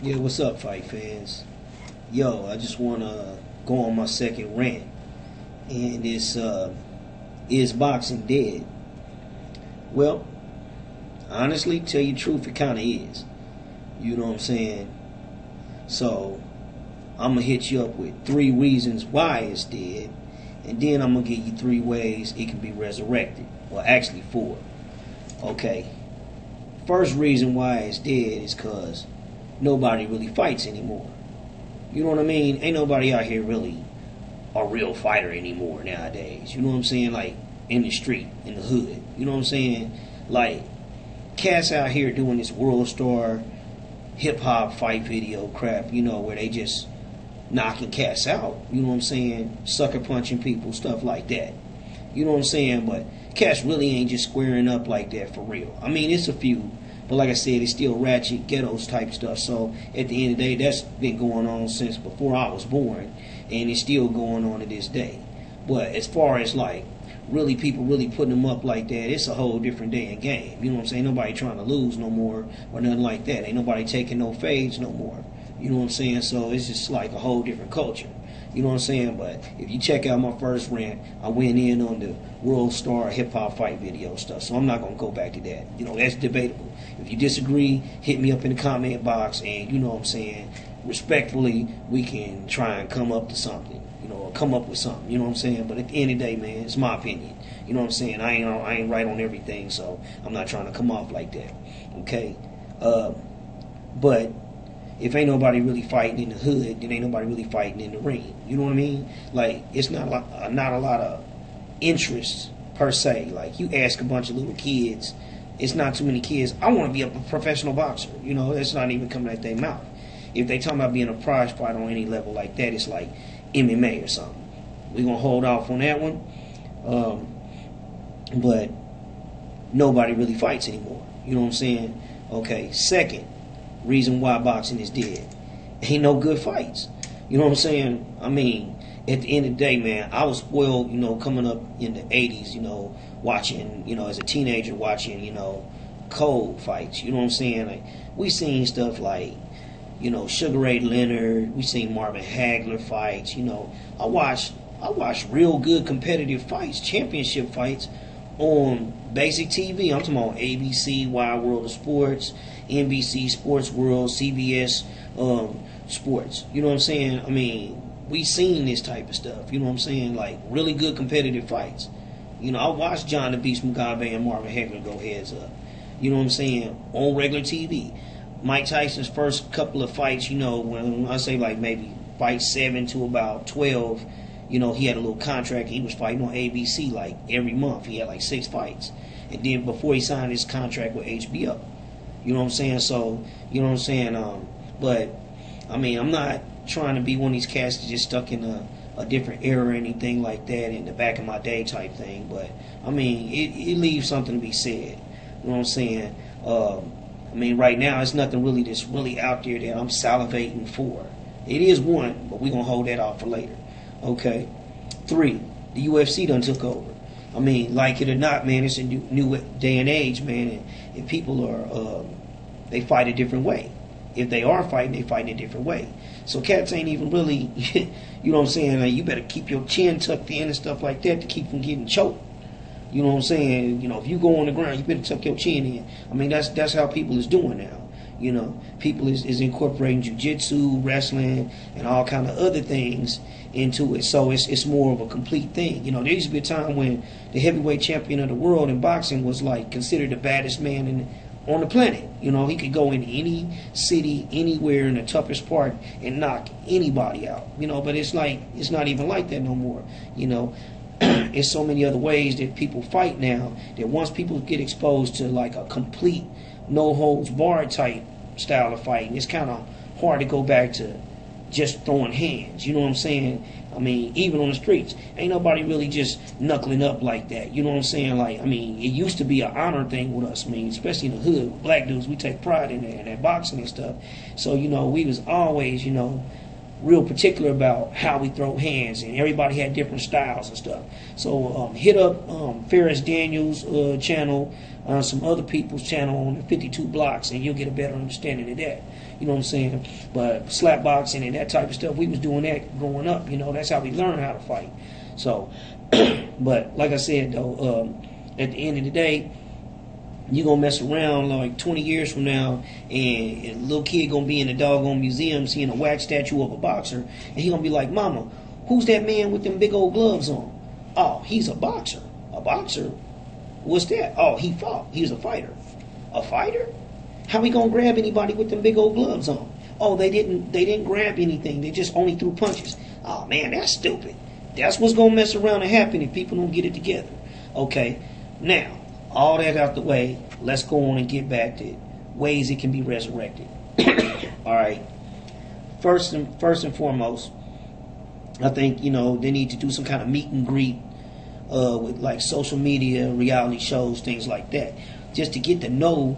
Yeah, what's up, fight fans? Yo, I just want to go on my second rant, and it's is boxing dead? Well, honestly, tell you the truth, it kind of is. You know what I'm saying? So I'm gonna hit you up with 3 reasons why it's dead, and then I'm gonna give you 3 ways it can be resurrected. Well, actually 4. Okay. First reason why it's dead is because nobody really fights anymore. You know what I mean? Ain't nobody out here really a real fighter anymore nowadays. You know what I'm saying? Like in the street, in the hood. You know what I'm saying? Like cats out here doing this world star hip hop fight video crap, where they just knocking cats out. You know what I'm saying? Sucker punching people, stuff like that. You know what I'm saying? But cats really ain't just squaring up like that for real. I mean, it's a few, but like I said, it's still ratchet, ghettos type stuff. So at the end of the day, that's been going on since before I was born, and it's still going on to this day. But as far as like really people really putting them up like that, it's a whole different day and game. You know what I'm saying? Nobody trying to lose no more or nothing like that. Ain't nobody taking no fades no more. You know what I'm saying? So it's just like a whole different culture. You know what I'm saying? But if you check out my first rant, I went in on the world star hip hop fight video stuff. So I'm not gonna go back to that. That's debatable. If you disagree, hit me up in the comment box, and you know what I'm saying, respectfully, we can try and come up to something. Or come up with something. You know what I'm saying? But at the end of the day, man, it's my opinion. You know what I'm saying? I ain't right on everything, so I'm not trying to come off like that. Okay? But if ain't nobody really fighting in the hood, then ain't nobody really fighting in the ring. You know what I mean? Like, it's not a lot of interest per se. Like, you ask a bunch of little kids, it's not too many kids. I want to be a professional boxer. That's not even coming out their mouth. If they talking about being a prize fighter on any level like that, it's like MMA or something. We're going to hold off on that one. But nobody really fights anymore. You know what I'm saying? Okay, second reason why boxing is dead. Ain't no good fights. You know what I'm saying? I mean, at the end of the day, man, I was spoiled, coming up in the 80s, watching, as a teenager watching, cold fights. You know what I'm saying? Like, we seen stuff like, Sugar Ray Leonard. We seen Marvin Hagler fights. I watched real good competitive fights, championship fights on basic TV. I'm talking about ABC, Wide World of Sports, NBC Sports World, CBS Sports. You know what I'm saying? I mean, we seen this type of stuff. You know what I'm saying? Like really good competitive fights. I watched John the Beast Mugabe and Marvin Hagler go heads up. You know what I'm saying? On regular TV. Mike Tyson's first couple of fights, when I say like maybe fight 7 to about 12, he had a little contract. He was fighting on ABC like every month. He had like 6 fights. And then before he signed his contract with HBO. You know what I'm saying? So, you know what I'm saying? But, I mean, I'm not trying to be one of these cats that's just stuck in a different era or anything like that in the back of my day type thing. But, I mean, it leaves something to be said. You know what I'm saying? I mean, right now, it's nothing really that's really out there that I'm salivating for. It is one, but we're going to hold that off for later. Okay. 3, the UFC done took over. I mean, like it or not, man, it's a new day and age, man, and people are, they fight a different way. If they are fighting, they fight in a different way. So cats ain't even really, you know what I'm saying, like, you better keep your chin tucked in and stuff like that to keep from getting choked. You know what I'm saying? If you go on the ground, you better tuck your chin in. I mean, that's how people is doing now. People is incorporating jiu-jitsu, wrestling, and all kind of other things into it. So it's more of a complete thing. There used to be a time when the heavyweight champion of the world in boxing was like considered the baddest man on the planet. He could go in any city, anywhere in the toughest part and knock anybody out. But it's like it's not even like that no more. It's so many other ways that people fight now that once people get exposed to like a complete no holds barred type style of fighting, it's kind of hard to go back to just throwing hands. You know what I'm saying? I mean, even on the streets, ain't nobody really just knuckling up like that. You know what I'm saying? Like, I mean, it used to be an honor thing with us. I mean, especially in the hood, with black dudes, we take pride in that boxing and stuff. So, we was always, real particular about how we throw hands, and everybody had different styles and stuff. So hit up Ferris Daniels' channel, some other people's channel on the 52 blocks, and you'll get a better understanding of that. You know what I'm saying? But slap boxing and that type of stuff, we was doing that growing up. You know, that's how we learned how to fight. So, but like I said though, at the end of the day, you gonna mess around like 20 years from now, and a little kid gonna be in a doggone museum seeing a wax statue of a boxer, and he gonna be like, "Mama, who's that man with them big old gloves on?" "Oh, he's a boxer." "A boxer? What's that?" "Oh, he fought. He was a fighter." "A fighter? How we gonna grab anybody with them big old gloves on?" "Oh, they didn't grab anything. They just only threw punches." "Oh man, that's stupid." That's what's gonna mess around and happen if people don't get it together. Okay, now all that out the way, let's go on and get back to ways it can be resurrected. All right. First and foremost, I think they need to do some kind of meet and greet with like social media, reality shows, things like that, just to get to know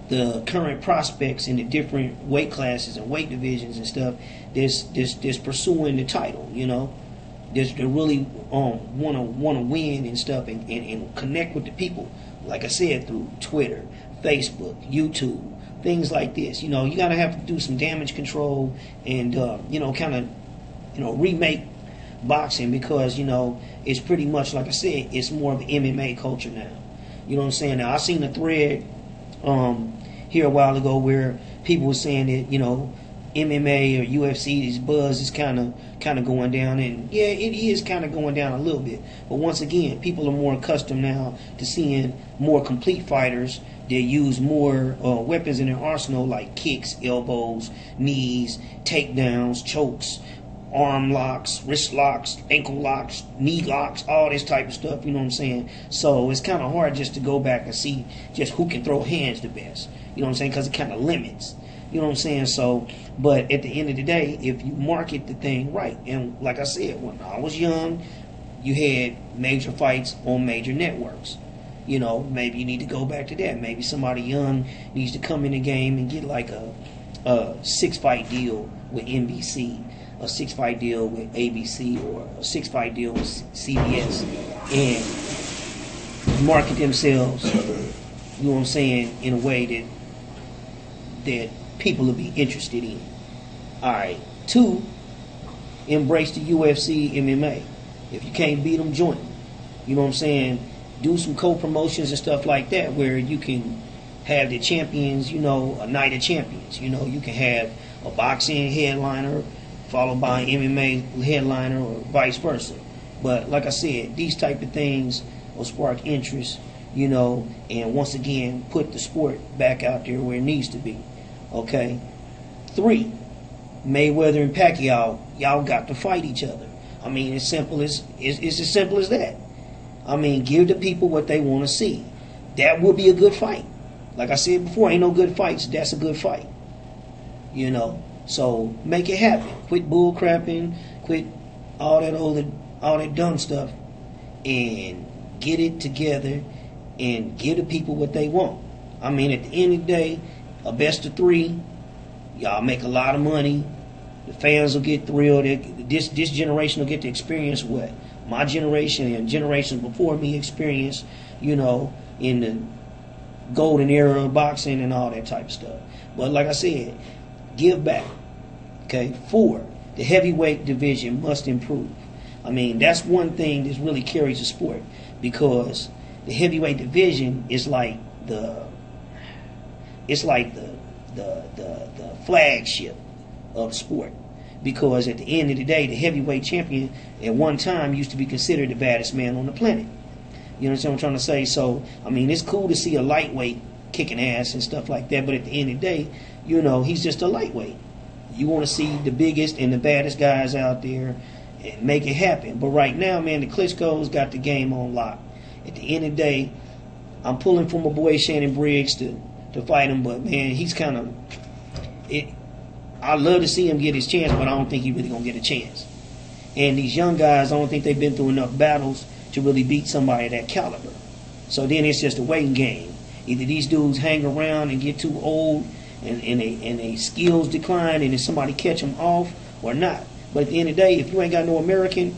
the current prospects in the different weight classes and weight divisions and stuff. This pursuing the title, They really wanna win and stuff, and connect with the people. Like I said, through Twitter, Facebook, YouTube, things like this. You gotta have to do some damage control and kind of remake boxing, because it's pretty much, like I said, it's more of an MMA culture now. You know what I'm saying? Now I seen a thread here a while ago where people were saying that MMA or UFC, this buzz is kind of going down, and yeah, it is kind of going down a little bit. But once again, people are more accustomed now to seeing more complete fighters that use more weapons in their arsenal, like kicks, elbows, knees, takedowns, chokes, arm locks, wrist locks, ankle locks, knee locks, all this type of stuff. You know what I'm saying? So it's kind of hard just to go back and see just who can throw hands the best. You know what I'm saying? Because it kind of limits. You know what I'm saying? So, but at the end of the day, if you market the thing right, and like I said, when I was young, you had major fights on major networks. Maybe you need to go back to that. Maybe somebody young needs to come in the game and get like a 6-fight deal with NBC, a 6-fight deal with ABC, or a 6-fight deal with CBS, and market themselves, you know what I'm saying, in a way that people will be interested in. Alright. 2, embrace the UFC MMA. If you can't beat them, join them. You know what I'm saying? Do some co-promotions and stuff like that, where you can have the champions, a night of champions. You can have a boxing headliner followed by an MMA headliner, or vice versa. But like I said, these type of things will spark interest, and once again put the sport back out there where it needs to be. Okay. 3, Mayweather and Pacquiao, y'all got to fight each other. I mean, it's as simple as that. I mean, give the people what they want to see. That would be a good fight. Like I said before, ain't no good fights. That's a good fight. So make it happen. Quit bull crapping. Quit all that dumb stuff, and get it together and give the people what they want. I mean, at the end of the day, a best of 3, y'all make a lot of money. The fans will get thrilled. This generation will get to experience what my generation and generations before me experienced, in the golden era of boxing and all that type of stuff. But like I said, give back. Okay. 4, the heavyweight division must improve. I mean, that's one thing that really carries the sport, because the heavyweight division is like the flagship of sport, because at the end of the day, the heavyweight champion at one time used to be considered the baddest man on the planet. You understand what I'm trying to say? So, I mean, it's cool to see a lightweight kicking ass and stuff like that, but at the end of the day, he's just a lightweight. You want to see the biggest and the baddest guys out there and make it happen. But right now, man, the Klitschko's got the game on lock. At the end of the day, I'm pulling for my boy Shannon Briggs to fight him, but man, he's kind of I'd love to see him get his chance, but I don't think he's really gonna get a chance. And these young guys, I don't think they've been through enough battles to really beat somebody of that caliber. So then it's just a waiting game. Either these dudes hang around and get too old, and they skills decline, and then somebody catch them off, or not. But at the end of the day, if you ain't got no American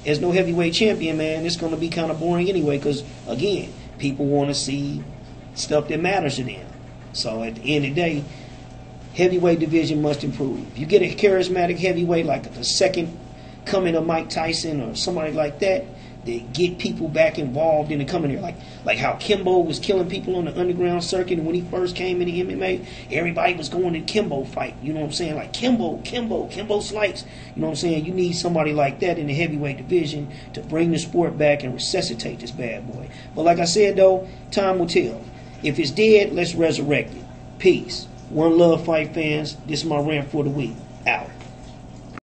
as no heavyweight champion, man, it's going to be kind of boring anyway. Because again, people want to see stuff that matters to them. So at the end of the day, heavyweight division must improve. If you get a charismatic heavyweight like the second coming of Mike Tyson or somebody like that, they get people back involved in the coming here. Like how Kimbo was killing people on the underground circuit, and when he first came into MMA, everybody was going to Kimbo fight. You know what I'm saying? Like Kimbo Slice. You know what I'm saying? You need somebody like that in the heavyweight division to bring the sport back and resuscitate this bad boy. But like I said though, time will tell. If it's dead, let's resurrect it. Peace. One love, fight fans. This is my rant for the week. Out.